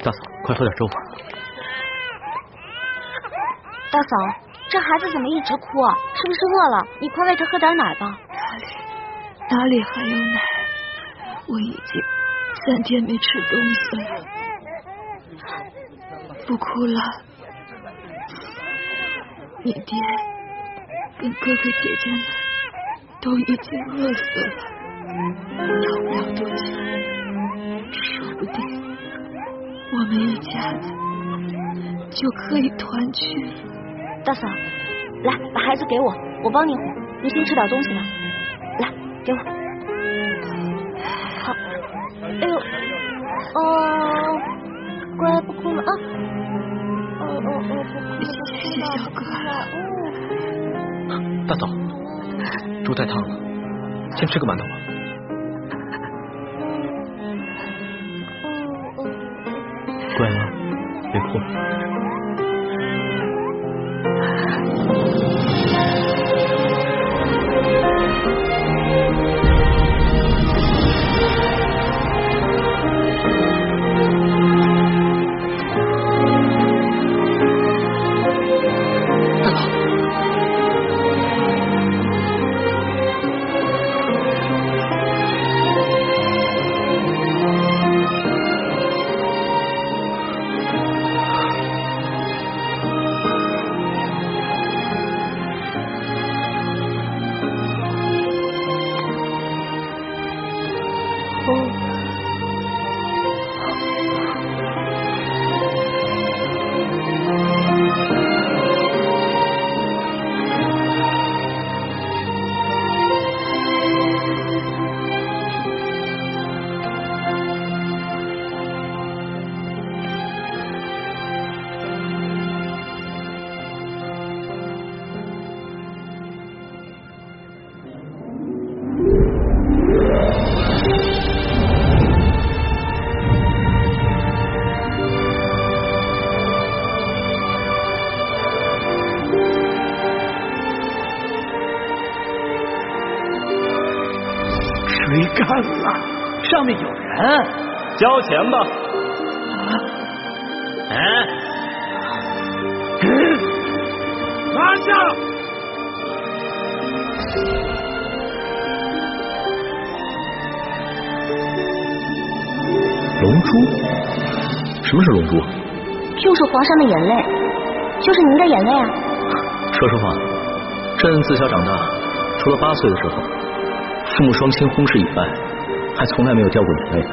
大嫂，快喝点粥吧。大嫂，这孩子怎么一直哭啊？是不是饿了？你快喂他喝点奶吧。哪里还有奶？我已经3天没吃东西了。不哭了，你爹跟哥哥姐姐们都已经饿死了，要不了多久，说不定我们一家子就可以团聚了。大嫂，来，把孩子给我，我帮你哄。你先吃点东西吧。来，给我。好。哎呦，哦，乖，不哭了啊。谢谢小哥。大嫂，粥太烫了，先吃个馒头吧。乖了，别哭了。水干了，上面有人，交钱吧。拿下！龙珠？什么是龙珠？就是皇上的眼泪，就是您的眼泪啊。说实话，朕自小长大，除了8岁的时候父母双亲轰尸以外，还从来没有掉过眼泪。